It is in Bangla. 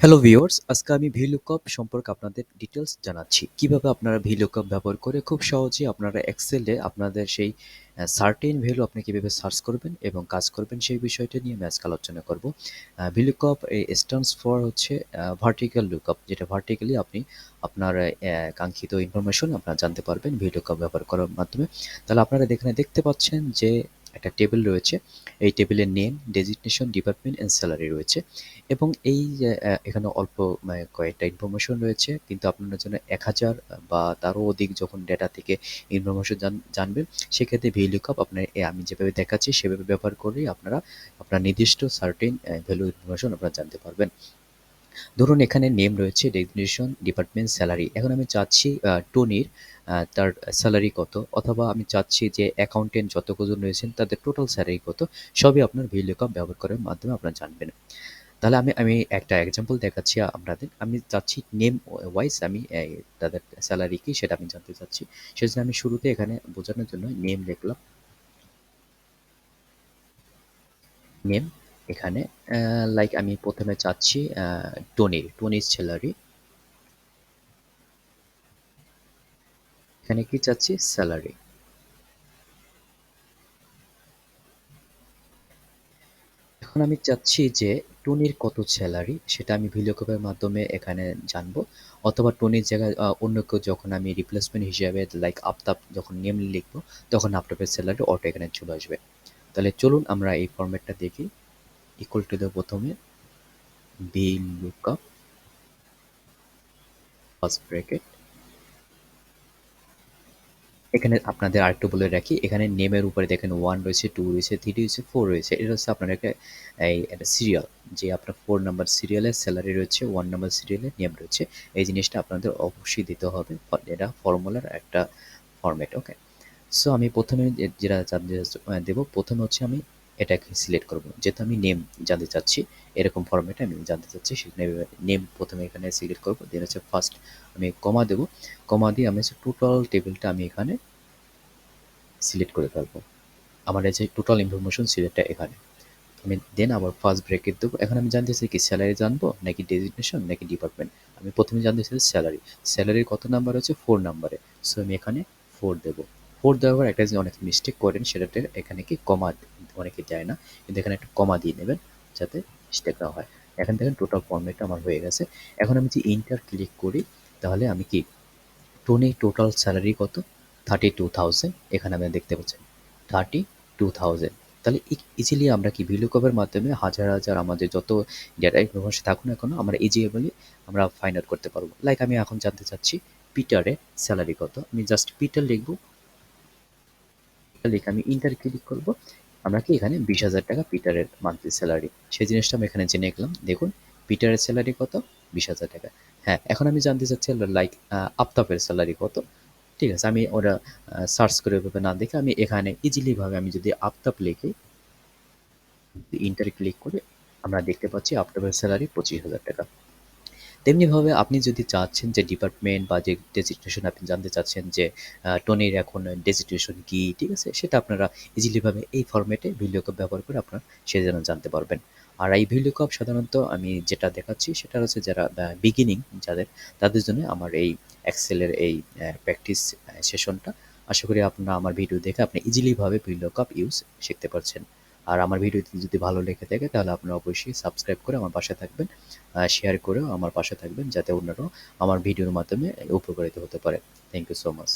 হ্যালো ভিউয়ার্স, আজকে আমি VLOOKUP সম্পর্কে আপনাদের ডিটেলস জানাচ্ছি। কিভাবে আপনারা VLOOKUP ব্যবহার করে খুব সহজেই আপনারা এক্সেলে আপনাদের সেই সার্টেন ভ্যালু আপনি কিভাবে সার্চ করবেন এবং কাজ করবেন সেই বিষয়টা নিয়ে আমি আজকে আলোচনা করব। VLOOKUP স্ট্যান্ডস ফর হচ্ছে ভার্টিক্যাল লুকআপ, যেটা ভার্টিক্যালি আপনি আপনার কাঙ্ক্ষিত ইনফরমেশন আপনারা জানতে পারবেন VLOOKUP ব্যবহার করার মাধ্যমে। তাহলে আপনারা এখানে দেখতে পাচ্ছেন যে একটা টেবিল রয়েছে। এই টেবিলের name, designation, department and salary রয়েছে। এবং এই যে এখানে অল্প কয়েকটা ইনফরমেশন রয়েছে, কিন্তু আপনার জন্য ১,০০০ বা তারও অধিক যখন ডেটা থেকে ইনফরমেশন জানবেন, সেক্ষেত্রে VLOOKUP আপনার আমি যেভাবে দেখাচ্ছি সেভাবে ব্যবহার করেই আপনারা আপনার নির্দিষ্ট সার্টেন ভ্যালু ইনফরমেশন আপনারা জানতে পারবেন। ধরুন এখানে নেম রয়েছে, ডেজিগনেশন, ডিপার্টমেন্ট, স্যালারি। এখন আমি চাচ্ছি টনির তার স্যালারি কত, অথবা আমি চাচ্ছি যে অ্যাকাউন্টেন্ট যতজন রয়েছেন তাদের টোটাল স্যালারি কত, সবই আপনার VLOOKUP ব্যবহার করার মাধ্যমে আপনারা জানবেন। তাহলে আমি আমি একটা এক্সাম্পল দেখাচ্ছি আপনাদের। আমি চাচ্ছি নেম ওয়াইজ আমি তাদের স্যালারি কি সেটা আমি জানতে চাচ্ছি। সেজন্য আমি শুরুতে এখানে বোঝানোর জন্য নেম লিখলাম। নেম এখানে লাইক আমি প্রথমে চাচ্ছি টনির স্যালারি। এখানে কি চাচ্ছি? স্যালারি। এখন আমি চাচ্ছি যে টনির কত স্যালারি সেটা আমি VLOOKUP এর মাধ্যমে এখানে জানবো, অথবা টনির জায়গায় অন্য কেউ যখন আমি রিপ্লেসমেন্ট হিসাবে লাইক আফতাব যখন নেম লিখবো, তখন আফতাবের স্যালারি অটো এখানে চলে আসবে। তাহলে চলুন আমরা এই ফরম্যাটটা দেখি। ইকুয়াল টু দেব প্রথমে VLOOKUP ফার্স্ট ব্র্যাকেট। এখানে আপনাদের আরেকটু বলে রাখি, এখানে নেমের উপরে দেখেন 1 রয়েছে, 2 রয়েছে, 3 রয়েছে, 4 রয়েছে। এটা হচ্ছে আপনার একটা সিরিয়াল, যে আপনার 4 নাম্বার সিরিয়ালের স্যালারি রয়েছে, 1 নাম্বার সিরিয়ালের নেম রয়েছে। এই জিনিসটা আপনাদের অবশ্যই দিতে হবে। এটা ফর্মুলার একটা ফরম্যাট। ওকে। সো আমি প্রথমে যেটা জানতে দেব, প্রথমে হচ্ছে আমি এটাকে সিলেক্ট করব। যেহেতু আমি নেম জানতে চাচ্ছি, এরকম ফরম্যাটে আমি জানতে চাচ্ছি, সেখানে নেম প্রথমে এখানে সিলেক্ট করব। দেন হচ্ছে ফার্স্ট আমি কমা দেব। কমা দিয়ে আমি হচ্ছে টোটাল টেবিলটা আমি এখানে সিলেক্ট করে ফেলবো। আমার এই যে টোটাল ইনফরমেশন সিলেক্টটা এখানে। আমি দেন আবার ফার্স্ট ব্র্যাকেট দেবো। এখন আমি জানতে চাই কি স্যালারি জানবো নাকি ডেজিগনেশন নাকি ডিপার্টমেন্ট। আমি প্রথমে জানতে চাই স্যালারি। স্যালারির কত নাম্বার হচ্ছে? 4 নাম্বারে। সো আমি এখানে 4 দেবো। 4 দেওয়ার পর একটা যে অনেক মিস্টেক করেন সেটাতে এখানে কি কমা অনেকে দেয় না। কিন্তু এখানে একটা কমা দিয়ে নেবেন যাতে মিস্টেক না হয়। এখন দেখেন টোটাল ফরম্যাটটা আমার হয়ে গেছে। এখন আমি যদি এন্টার ক্লিক করি, তাহলে আমি কি টোটাল স্যালারি কত? 32,000 এখানে আমরা দেখতে পাচ্ছেন। 32,000। তাহলে ইজিলি আমরা কি VLOOKUP এর মাধ্যমে হাজার, হাজার আমাদের যত ডেটা ইনফরমেশন থাকুক না কেন আমরা ইজিলি আমরা ফাইন্ড আউট করতে পারবো। লাইক আমি এখন জানতে চাচ্ছি পিটারের স্যালারি কত? আমি জাস্ট পিটার লিখবো। লিখে আমি এন্টার ক্লিক করব। আমরা কি এখানে 20,000 টাকা পিটারের মান্থলি স্যালারি। সেই জিনিসটা আমি এখানে জেনে গেলাম। দেখুন পিটারের স্যালারি কত? 20,000 টাকা। হ্যাঁ, এখন আমি জানতে চাচ্ছি লাইক আফতাবের স্যালারি কত? ঠিক আছে, আমি ওটা সার্চ করে ওইভাবে না দেখে আমি এখানে ইজিলি ভাবে আমি যদি আফতাব লিখি, এন্টার ক্লিক করে আমরা দেখতে পাচ্ছি আফতাবের স্যালারি 25,000 টাকা। তেমনিভাবে আপনি যদি চাচ্ছেন যে ডিপার্টমেন্ট বা যে ডেজিগনেশন আপনি জানতে চাচ্ছেন যে টনির এখন ডেজিগনেশন কি, ঠিক আছে? সেটা আপনারা ইজিলিভাবে এই ফরম্যাটে VLOOKUP ব্যবহার করে আপনারা সেটা যেন জানতে পারবেন। আর এই VLOOKUP সাধারণত আমি যেটা দেখাচ্ছি সেটা হচ্ছে যারা বিগিনিং যাদের, তাদের জন্য আমার এই এক্সেলের এই প্র্যাকটিস সেশনটা। আশা করি আপনারা আমার ভিডিও দেখে আপনি ইজিলিভাবে VLOOKUP ইউজ শিখতে পারছেন। আর আমার ভিডিওটি যদি ভালো লেগে থাকে তাহলে আপনারা অবশ্যই সাবস্ক্রাইব করে আমার পাশে থাকবেন। শেয়ার করেও আমার পাশে থাকবেন যাতে অন্যরাও আমার ভিডিওর মাধ্যমে উপকারিত হতে পারে। Thank you so much.